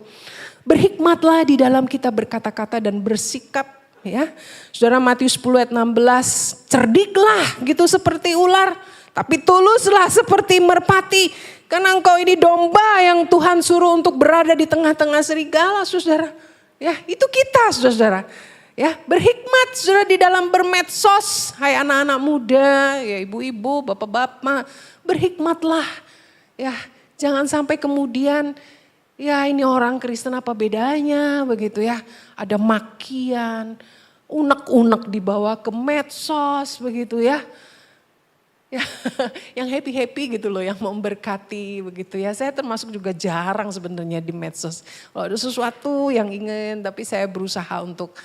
Berhikmatlah di dalam kita berkata-kata dan bersikap. Ya, saudara, Matius 10 ayat 16, cerdiklah gitu seperti ular, tapi tuluslah seperti merpati. Karena engkau ini domba yang Tuhan suruh untuk berada di tengah-tengah serigala, saudara. Ya, itu kita, saudara. Ya, berhikmat saudara di dalam bermedsos. Hai anak-anak muda, ya ibu-ibu, bapak-bapak, berhikmatlah. Ya, jangan sampai kemudian ya ini orang Kristen apa bedanya begitu ya. Ada makian, unek-unek dibawa ke medsos begitu ya. Ya, yang happy-happy gitu loh, yang memberkati begitu ya. Saya termasuk juga jarang sebenarnya di medsos. Kalau ada sesuatu yang ingin, tapi saya berusaha untuk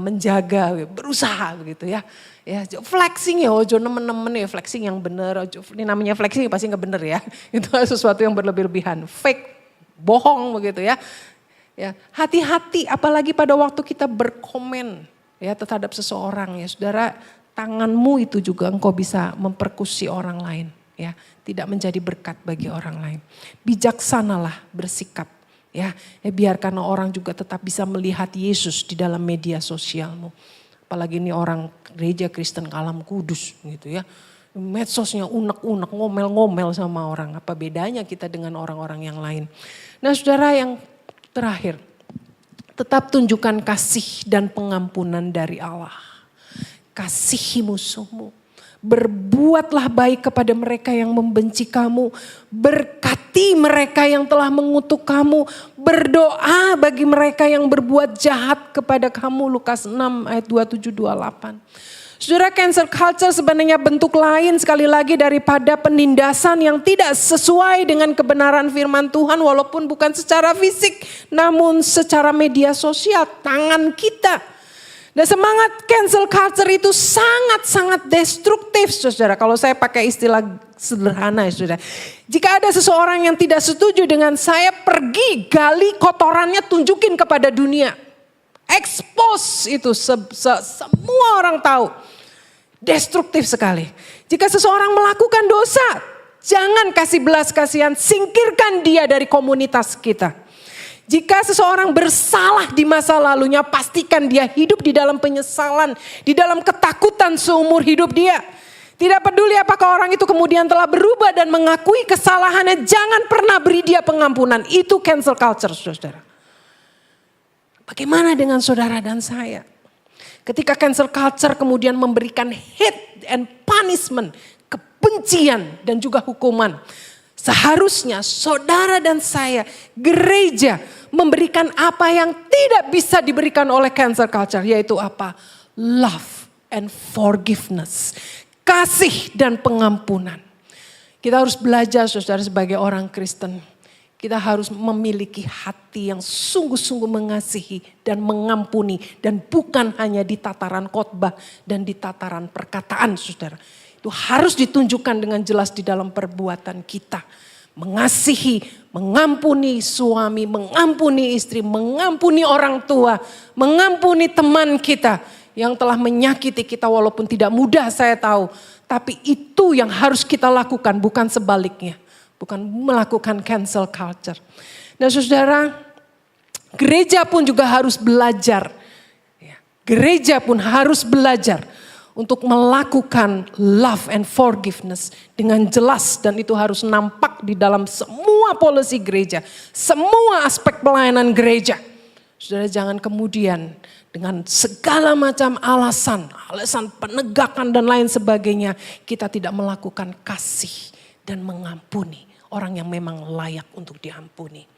menjaga, berusaha begitu ya. Ya, flexing ya, ojo nemen-nemen ya, flexing yang benar. Ini namanya flexing pasti nggak benar ya. Itu sesuatu yang berlebih-lebihan, fake, bohong begitu ya. Ya, hati-hati apalagi pada waktu kita berkomen ya terhadap seseorang ya, saudara. Tanganmu itu juga engkau bisa memperkusi orang lain, ya, tidak menjadi berkat bagi orang lain. Bijaksanalah bersikap, ya, biarkan orang juga tetap bisa melihat Yesus di dalam media sosialmu. Apalagi ini orang gereja Kristen Kalam Kudus gitu ya. Medsosnya unek-unek, ngomel-ngomel sama orang. Apa bedanya kita dengan orang-orang yang lain? Nah, saudara, yang terakhir, tetap tunjukkan kasih dan pengampunan dari Allah. Kasihi musuhmu, berbuatlah baik kepada mereka yang membenci kamu, berkati mereka yang telah mengutuk kamu, berdoa bagi mereka yang berbuat jahat kepada kamu. Lukas 6 ayat 27-28. Saudara, cancel culture sebenarnya bentuk lain sekali lagi daripada penindasan yang tidak sesuai dengan kebenaran firman Tuhan, walaupun bukan secara fisik namun secara media sosial, tangan kita. Dan semangat cancel culture itu sangat-sangat destruktif, saudara. Kalau saya pakai istilah sederhana ya, saudara. Jika ada seseorang yang tidak setuju dengan saya, pergi gali kotorannya, tunjukin kepada dunia. Expose itu, semua orang tahu. Destruktif sekali. Jika seseorang melakukan dosa, jangan kasih belas kasihan, singkirkan dia dari komunitas kita. Jika seseorang bersalah di masa lalunya, pastikan dia hidup di dalam penyesalan, di dalam ketakutan seumur hidup dia. Tidak peduli apakah orang itu kemudian telah berubah dan mengakui kesalahannya, jangan pernah beri dia pengampunan. Itu cancel culture, saudara. Bagaimana dengan saudara dan saya? Ketika cancel culture kemudian memberikan hate and punishment, kebencian dan juga hukuman. Seharusnya saudara dan saya, gereja, memberikan apa yang tidak bisa diberikan oleh cancel culture. Yaitu apa? Love and forgiveness. Kasih dan pengampunan. Kita harus belajar, saudara, sebagai orang Kristen. Kita harus memiliki hati yang sungguh-sungguh mengasihi dan mengampuni. Dan bukan hanya di tataran khotbah dan di tataran perkataan, saudara. Itu harus ditunjukkan dengan jelas di dalam perbuatan kita. Mengasihi, mengampuni suami, mengampuni istri, mengampuni orang tua, mengampuni teman kita yang telah menyakiti kita walaupun tidak mudah, saya tahu. Tapi itu yang harus kita lakukan, bukan sebaliknya. Bukan melakukan cancel culture. Nah, saudara, gereja pun juga harus belajar. Gereja pun harus belajar untuk melakukan love and forgiveness dengan jelas, dan itu harus nampak di dalam semua polisi gereja, semua aspek pelayanan gereja. Saudara, jangan kemudian dengan segala macam alasan penegakan dan lain sebagainya, kita tidak melakukan kasih dan mengampuni orang yang memang layak untuk diampuni.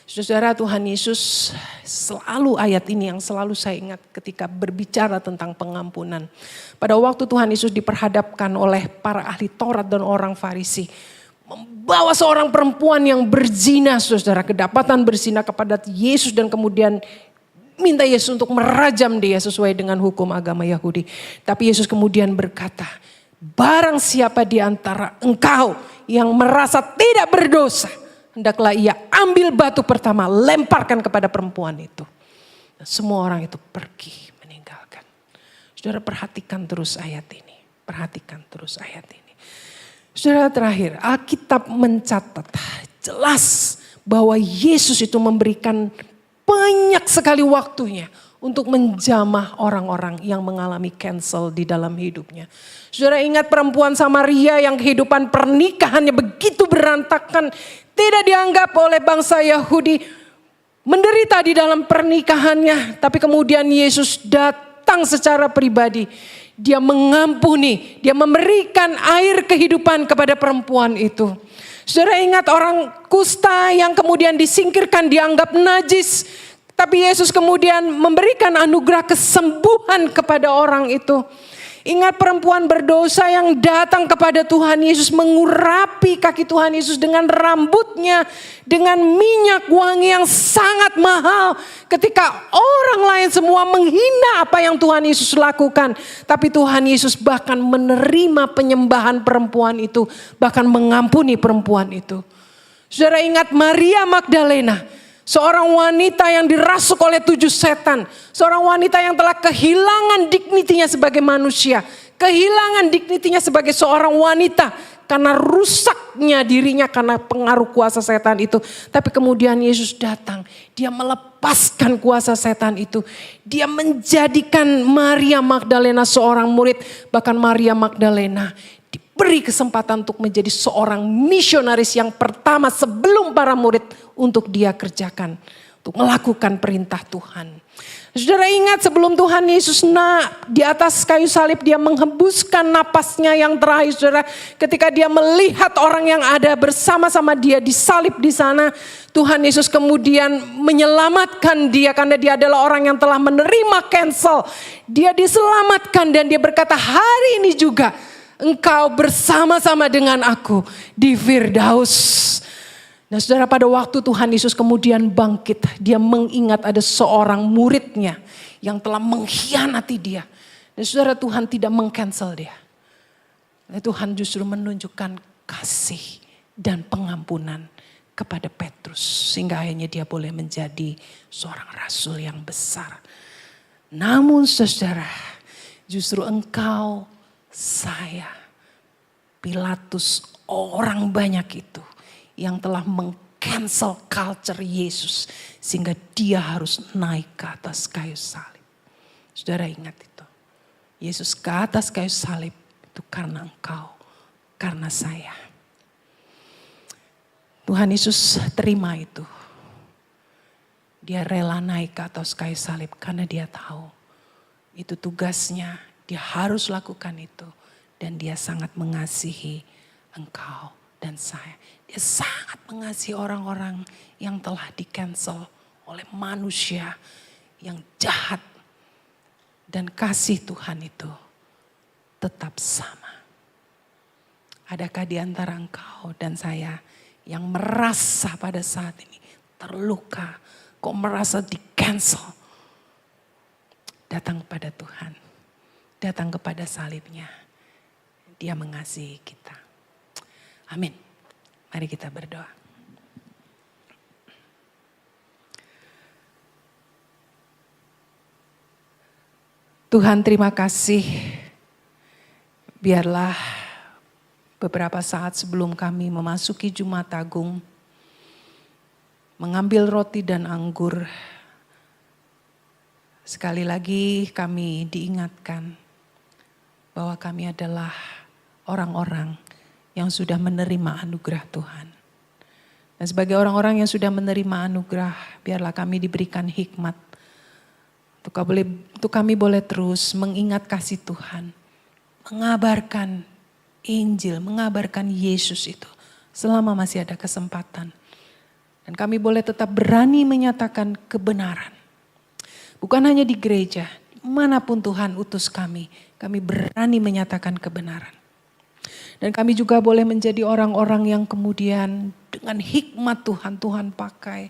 Saudara, Tuhan Yesus selalu, ayat ini yang selalu saya ingat ketika berbicara tentang pengampunan. Pada waktu Tuhan Yesus diperhadapkan oleh para ahli Taurat dan orang Farisi, membawa seorang perempuan yang berzina, saudara, kedapatan berzina kepada Yesus, dan kemudian minta Yesus untuk merajam dia sesuai dengan hukum agama Yahudi. Tapi Yesus kemudian berkata, barang siapa di antara engkau yang merasa tidak berdosa, hendaklah ia ambil batu pertama, lemparkan kepada perempuan itu. Dan semua orang itu pergi meninggalkan. Saudara, perhatikan terus ayat ini. Perhatikan terus ayat ini. Saudara, terakhir, Alkitab mencatat jelas bahwa Yesus itu memberikan banyak sekali waktunya untuk menjamah orang-orang yang mengalami cancel di dalam hidupnya. Saudara, ingat perempuan Samaria yang kehidupan pernikahannya begitu berantakan, tidak dianggap oleh bangsa Yahudi, menderita di dalam pernikahannya. Tapi kemudian Yesus datang secara pribadi. Dia mengampuni, dia memberikan air kehidupan kepada perempuan itu. Saudara, ingat orang kusta yang kemudian disingkirkan, dianggap najis. Tapi Yesus kemudian memberikan anugerah kesembuhan kepada orang itu. Ingat perempuan berdosa yang datang kepada Tuhan Yesus, mengurapi kaki Tuhan Yesus dengan rambutnya, dengan minyak wangi yang sangat mahal. Ketika orang lain semua menghina apa yang Tuhan Yesus lakukan, tapi Tuhan Yesus bahkan menerima penyembahan perempuan itu, bahkan mengampuni perempuan itu. Saudara ingat Maria Magdalena, seorang wanita yang dirasuk oleh 7 setan. Seorang wanita yang telah kehilangan dignitinya sebagai manusia. Kehilangan dignitinya sebagai seorang wanita. Karena rusaknya dirinya karena pengaruh kuasa setan itu. Tapi kemudian Yesus datang. Dia melepaskan kuasa setan itu. Dia menjadikan Maria Magdalena seorang murid. Bahkan Maria Magdalena diberi kesempatan untuk menjadi seorang misionaris yang pertama sebelum para murid untuk dia kerjakan. Untuk melakukan perintah Tuhan. Saudara ingat sebelum Tuhan Yesus di atas kayu salib, dia menghembuskan napasnya yang terakhir, saudara. Ketika dia melihat orang yang ada bersama-sama dia disalib di sana, Tuhan Yesus kemudian menyelamatkan dia karena dia adalah orang yang telah menerima cancel. Dia diselamatkan dan dia berkata, hari ini juga engkau bersama-sama dengan aku di Firdaus. Nah saudara, pada waktu Tuhan Yesus kemudian bangkit, dia mengingat ada seorang muridnya yang telah mengkhianati dia. Dan saudara, Tuhan tidak meng-cancel dia. Dan Tuhan justru menunjukkan kasih dan pengampunan kepada Petrus. Sehingga akhirnya dia boleh menjadi seorang rasul yang besar. Namun saudara, justru engkau, saya, Pilatus, orang banyak itu yang telah meng-cancel culture Yesus sehingga dia harus naik ke atas kayu salib. Saudara ingat itu. Yesus ke atas kayu salib itu karena engkau, karena saya. Tuhan Yesus terima itu. Dia rela naik ke atas kayu salib karena dia tahu itu tugasnya, dia harus lakukan itu dan dia sangat mengasihi engkau dan saya. Dia sangat mengasihi orang-orang yang telah di-cancel oleh manusia yang jahat. Dan kasih Tuhan itu tetap sama. Adakah di antara engkau dan saya yang merasa pada saat ini terluka, kok merasa di-cancel? Datang kepada Tuhan, datang kepada salibnya. Dia mengasihi kita. Amin. Mari kita berdoa. Tuhan, terima kasih. Biarlah beberapa saat sebelum kami memasuki Jumat Agung, mengambil roti dan anggur, sekali lagi kami diingatkan bahwa kami adalah orang-orang yang sudah menerima anugerah Tuhan. Dan sebagai orang-orang yang sudah menerima anugerah, biarlah kami diberikan hikmat. Untuk kami boleh terus mengingat kasih Tuhan. Mengabarkan Injil, mengabarkan Yesus itu selama masih ada kesempatan. Dan kami boleh tetap berani menyatakan kebenaran. Bukan hanya di gereja, manapun Tuhan utus kami berani menyatakan kebenaran. Dan kami juga boleh menjadi orang-orang yang kemudian dengan hikmat Tuhan pakai.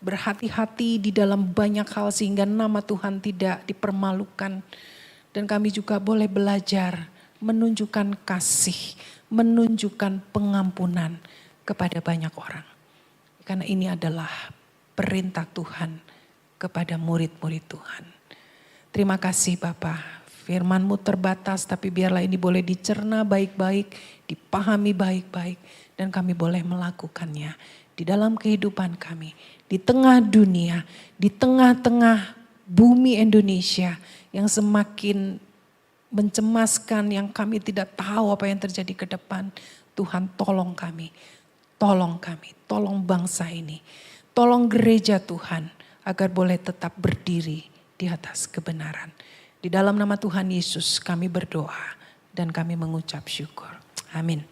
Berhati-hati di dalam banyak hal sehingga nama Tuhan tidak dipermalukan. Dan kami juga boleh belajar menunjukkan kasih, menunjukkan pengampunan kepada banyak orang. Karena ini adalah perintah Tuhan kepada murid-murid Tuhan. Terima kasih Bapa. Firman-Mu terbatas tapi biarlah ini boleh dicerna baik-baik, dipahami baik-baik. Dan kami boleh melakukannya di dalam kehidupan kami. Di tengah dunia, di tengah-tengah bumi Indonesia yang semakin mencemaskan, yang kami tidak tahu apa yang terjadi ke depan. Tuhan tolong kami, tolong bangsa ini. Tolong gereja Tuhan agar boleh tetap berdiri di atas kebenaran. Di dalam nama Tuhan Yesus kami berdoa dan kami mengucap syukur. Amin.